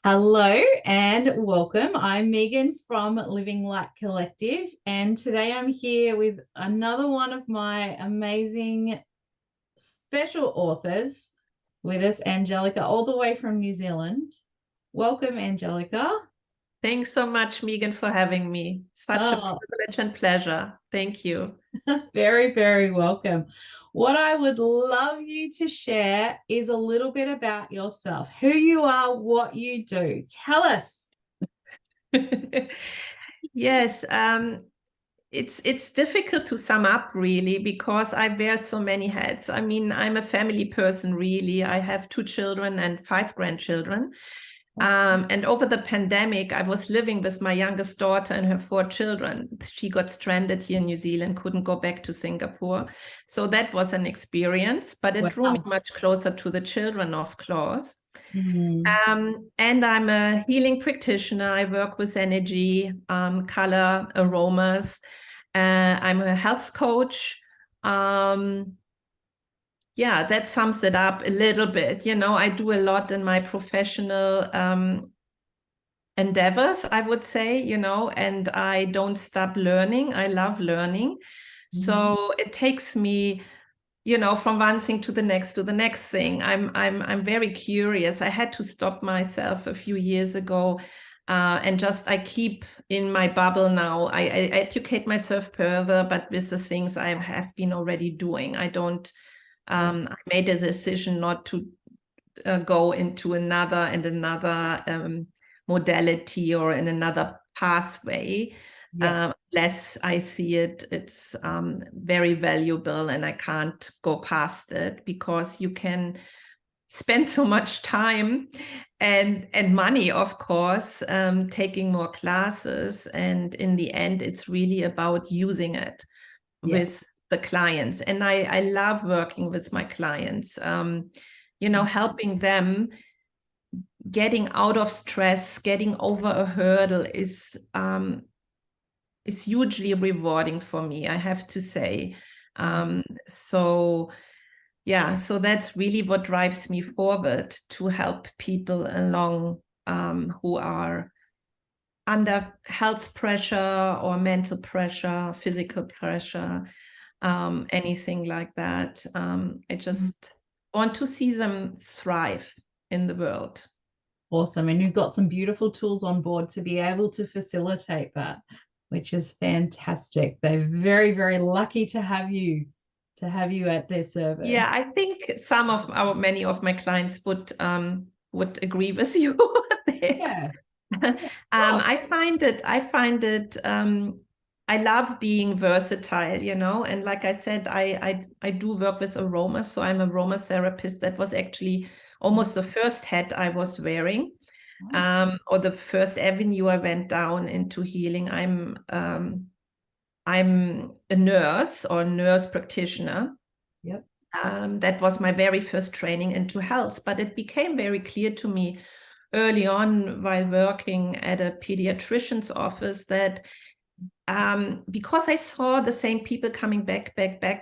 Hello and welcome. I'm Megan from Living Light Collective, and today I'm here with another one of my amazing special authors with us, Angelika, all the way from New Zealand. Welcome, Angelika. Thanks so much, Megan, for having me. Such a Oh, privilege and pleasure. Thank you. very, very welcome. What I would love you to share is a little bit about yourself, who you are, what you do. Tell us. Yes, it's difficult to sum up really because I wear so many hats. I mean, I'm a family person really. I have 2 children and 5 grandchildren. And over the pandemic, I was living with my youngest daughter and her 4 children. She got stranded here in New Zealand, couldn't go back to Singapore. So that was an experience, but it drew me Wow. much closer to the children, of course. Mm, And I'm a healing practitioner. I work with energy, color, aromas. I'm a health coach. Um, yeah, that sums it up a little bit. You know, I do a lot in my professional endeavors, I would say, and I don't stop learning. I love learning. mhm. So it takes me, from one thing to the next thing. I'm very curious. I had to stop myself a few years ago. And just I keep in my bubble now. I educate myself further, but with the things I have been already doing, I don't. I made a decision not to go into another modality or in another pathway. Yeah. Less I see it's very valuable, and I can't go past it because you can spend so much time and money, of course, taking more classes. And in the end, it's really about using it Yes. with the clients. And I love working with my clients, helping them getting out of stress, getting over a hurdle is hugely rewarding for me, I have to say. So yeah, so that's really what drives me forward, to help people along who are under health pressure or mental pressure, physical pressure, anything like that. I Mhm. just want to see them thrive in the world. Awesome. And you've got some beautiful tools on board to be able to facilitate that, which is fantastic. They're very, very lucky to have you at their Yeah, service. I think many of my clients would agree with you there. Yeah. Oh, I love being versatile, and like I said, I do work with aromas, so I'm a aromatherapist. That was actually almost the first hat I was wearing, or the first avenue I went down into healing. I'm a nurse or nurse practitioner. yep. That was my very first training into health, but it became very clear to me early on while working at a pediatrician's office that because I saw the same people coming back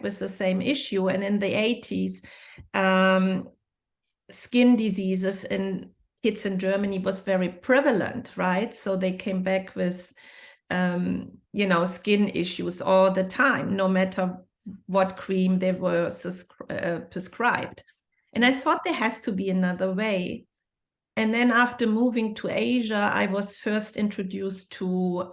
with the same issue, and in the 80s, skin diseases in kids in Germany was very prevalent, right? So they came back with skin issues all the time, no matter what cream they were prescribed. And I thought there has to be another way. And then after moving to Asia, I was first introduced to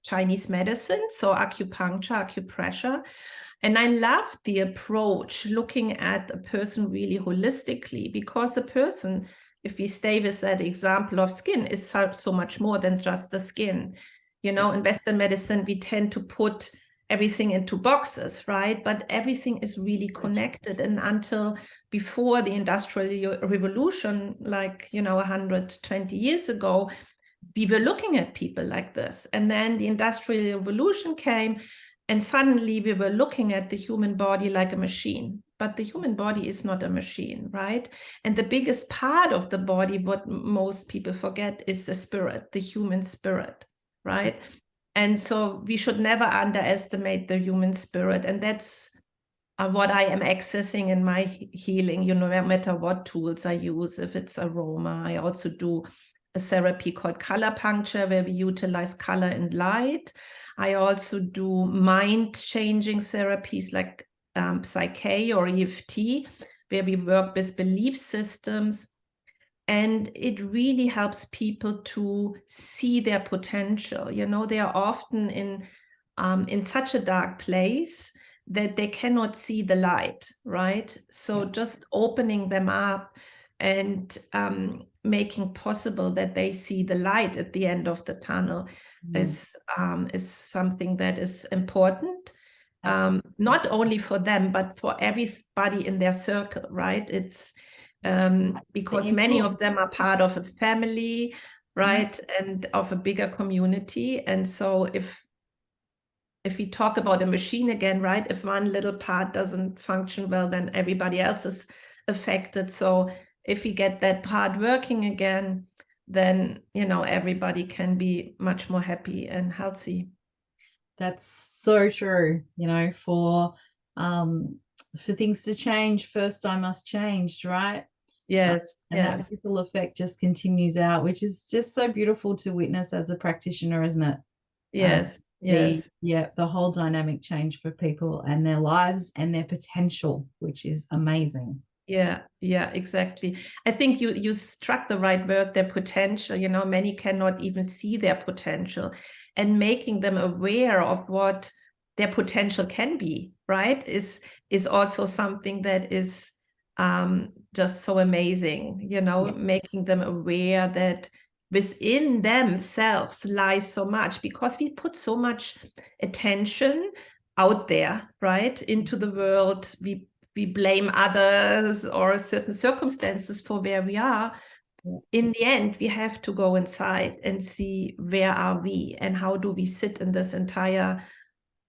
Chinese medicine, so acupuncture, acupressure. And I loved the approach, looking at a person really holistically, because a person, if we stay with that example of skin, is so much more than just the skin. In Western medicine, we tend to put everything into boxes, right? But everything is really connected. And until before the Industrial Revolution, 120 years ago, we were looking at people like this. And then the Industrial Revolution came, and suddenly we were looking at the human body like a machine. But the human body is not a machine, right? And the biggest part of the body, what most people forget, is the spirit, the human spirit, right? And so we should never underestimate the human spirit. And that's what I am accessing in my healing, no matter what tools I use. If it's aroma, I also do a therapy called color puncture, where we utilize color and light. I also do mind-changing therapies like Psyche or EFT, where we work with belief systems. And it really helps people to see their potential. They are often in such a dark place that they cannot see the light, right? So just opening them up and making possible that they see the light at the end of the tunnel is something that is important. Not only for them, but for everybody in their circle, right? It's because many of them are part of a family, right? And of a bigger community. And so if we talk about a machine again, right? If one little part doesn't function well, then everybody else is affected. So if we get that part working again, then, everybody can be much more happy and healthy. That's so true. For things to change, first I must change, right? Yes. And that ripple effect just continues out, which is just so beautiful to witness as a practitioner, isn't it? Yes. The whole dynamic change for people and their lives and their potential, which is amazing. Yeah, exactly. I think you struck the right word, their potential. Many cannot even see their potential, and making them aware of what their potential can be, right, is also something that is just so amazing. Making them aware that within themselves lies so much, because we put so much attention out there, right, into the world. We blame others or certain circumstances for where we are. In the end, we have to go inside and see where are we and how do we sit in this entire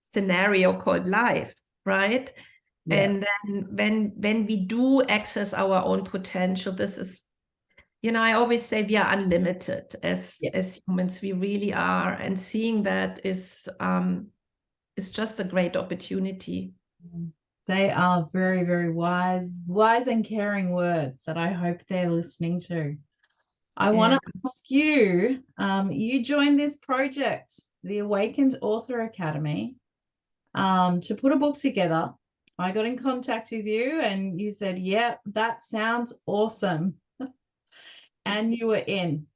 scenario called life, right? Yeah. And then when we do access our own potential, this is, I always say we are unlimited as humans. We really are. And seeing that is just a great opportunity. They are very, very wise and caring words that I hope they're listening to. I want to ask you, you joined this project, the Awakened Author Academy, to put a book together. I got in contact with you and you said, yeah, that sounds awesome. And you were in.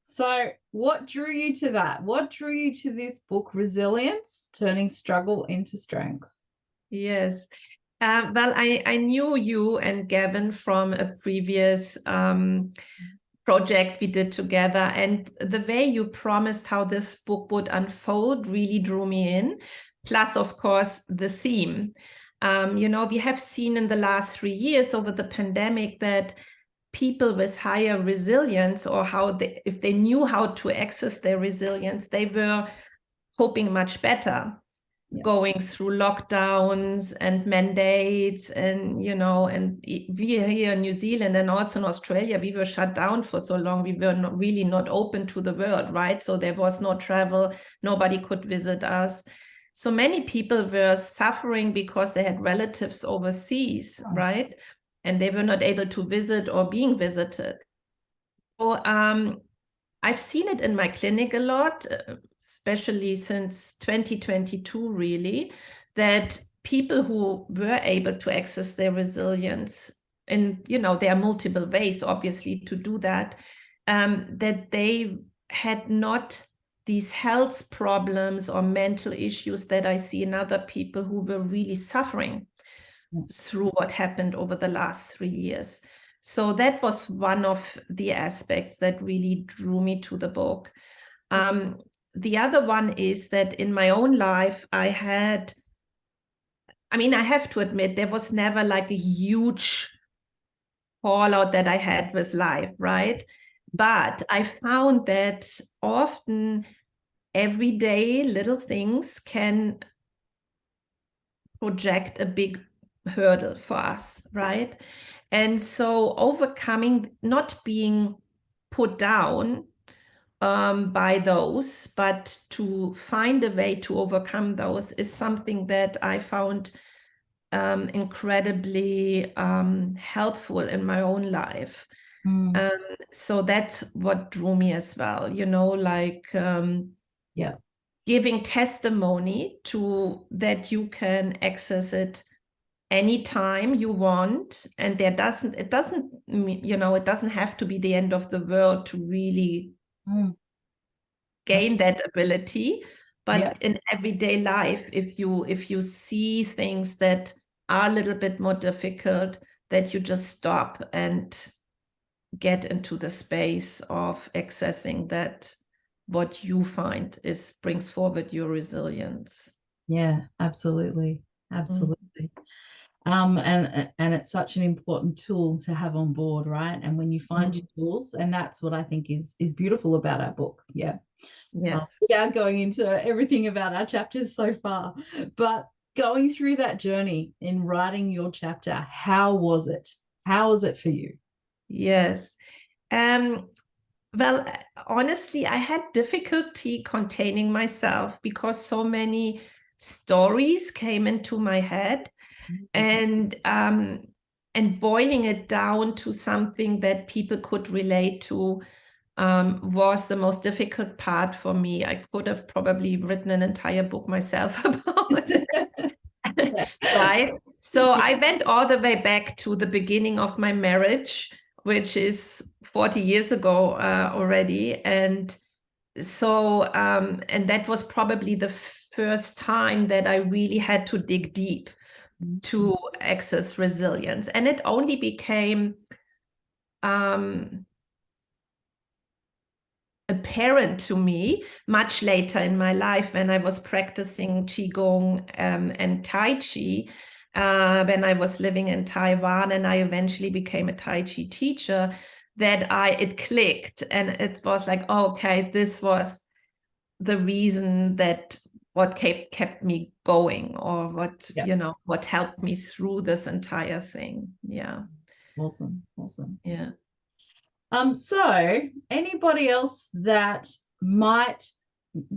So what drew you to that? What drew you to this book, Resilience, Turning Struggle into Strength? Yes. Well, I knew you and Gavin from a previous project we did together. And the way you promised how this book would unfold really drew me in. Plus, of course, the theme. We have seen in the last 3 years over the pandemic that people with higher resilience, or if they knew how to access their resilience, they were coping much better. Going through lockdowns and mandates, and and we here in New Zealand and also in Australia, we were shut down for so long. We were really not open to the world, right? So there was no travel, nobody could visit us. So many people were suffering because they had relatives overseas, right? And they were not able to visit or being visited. So I've seen it in my clinic a lot, especially since 2022, really, that people who were able to access their resilience, and there are multiple ways, obviously, to do that, that they had not these health problems or mental issues that I see in other people who were really suffering through what happened over the last 3 years. So that was one of the aspects that really drew me to the book. The other one is that in my own life, I have to admit, there was never like a huge fallout that I had with life, right? But I found that often everyday little things can project a big hurdle for us, right? And so overcoming, not being put down by those, but to find a way to overcome those, is something that I found incredibly helpful in my own life. So that's what drew me as well, like giving testimony to that you can access it anytime you want, and it doesn't have to be the end of the world to really gain that ability. But in everyday life, if you see things that are a little bit more difficult, that you just stop and get into the space of accessing that, what you find brings forward your resilience. Yeah, absolutely. Absolutely. And it's such an important tool to have on board, right? And when you find your tools, and that's what I think is beautiful about our book. Yeah. Yes. Without going into everything about our chapters so far, but going through that journey in writing your chapter, how was it? How was it for you? Yes. Well, honestly, I had difficulty containing myself because so many stories came into my head, and boiling it down to something that people could relate to was the most difficult part for me. I could have probably written an entire book myself about it. Right. So I went all the way back to the beginning of my marriage, which is 40 years ago already. And so, and that was probably the first time that I really had to dig deep to access resilience. And it only became apparent to me much later in my life when I was practicing Qigong and Tai Chi, when I was living in Taiwan, and I eventually became a Tai Chi teacher, that it clicked, and it was like, oh, okay, this was the reason that what kept me going, or what helped me through this entire thing. Yeah. Awesome. Yeah. So anybody else that might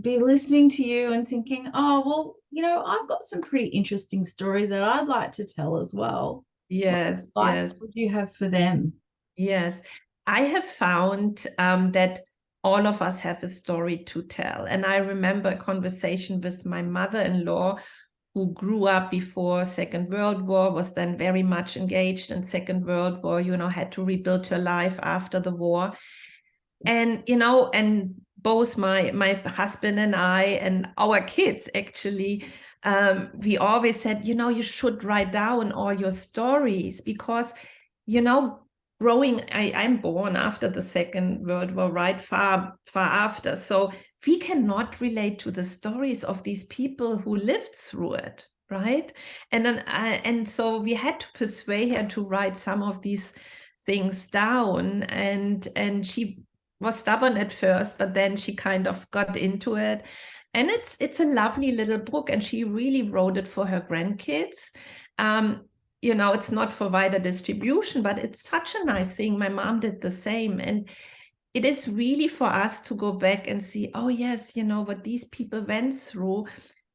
be listening to you and thinking, oh, well, I've got some pretty interesting stories that I'd like to tell as well. Yes. What advice would you have for them? Yes. I have found that all of us have a story to tell. And I remember a conversation with my mother-in-law, who grew up before Second World War, was then very much engaged in Second World War, had to rebuild her life after the war. And, and both my husband and I and our kids, actually, we always said, you should write down all your stories, because, I'm born after the Second World War, right, far after. So we cannot relate to the stories of these people who lived through it, right? And then and so we had to persuade her to write some of these things down, and she was stubborn at first, but then she kind of got into it. And it's a lovely little book, and she really wrote it for her grandkids. It's not for wider distribution, but it's such a nice thing. My mom did the same. And it is really for us to go back and see, oh yes, what these people went through.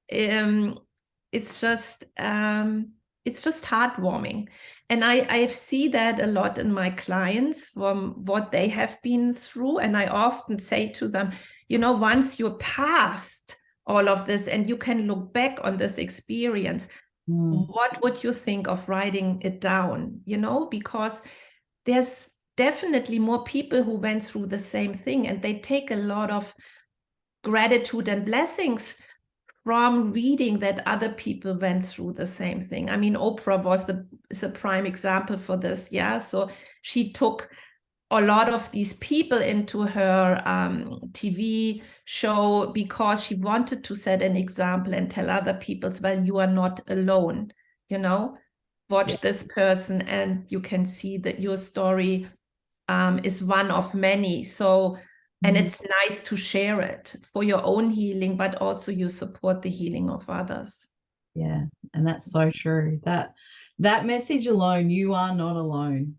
It's just heartwarming. And I see that a lot in my clients from what they have been through. And I often say to them, once you're past all of this and you can look back on this experience, what would you think of writing it down? Because there's definitely more people who went through the same thing, and they take a lot of gratitude and blessings from reading that other people went through the same thing. I mean, Oprah is a prime example for this. Yeah. So she took a lot of these people into her TV show because she wanted to set an example and tell other people, well, you are not alone, watch this person and you can see that your story is one of many. So, and it's nice to share it for your own healing, but also you support the healing of others. Yeah. And that's so true. That message alone, you are not alone.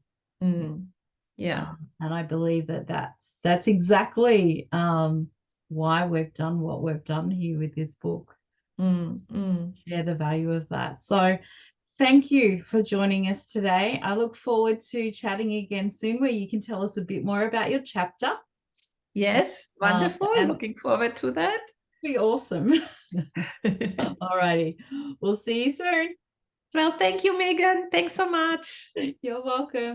Yeah. And I believe that's exactly why we've done what we've done here with this book. Share the value of that. So thank you for joining us today. I look forward to chatting again soon where you can tell us a bit more about your chapter. Yes, wonderful. And looking forward to that. Be awesome. All righty. We'll see you soon. Well, thank you, Megan. Thanks so much. You're welcome.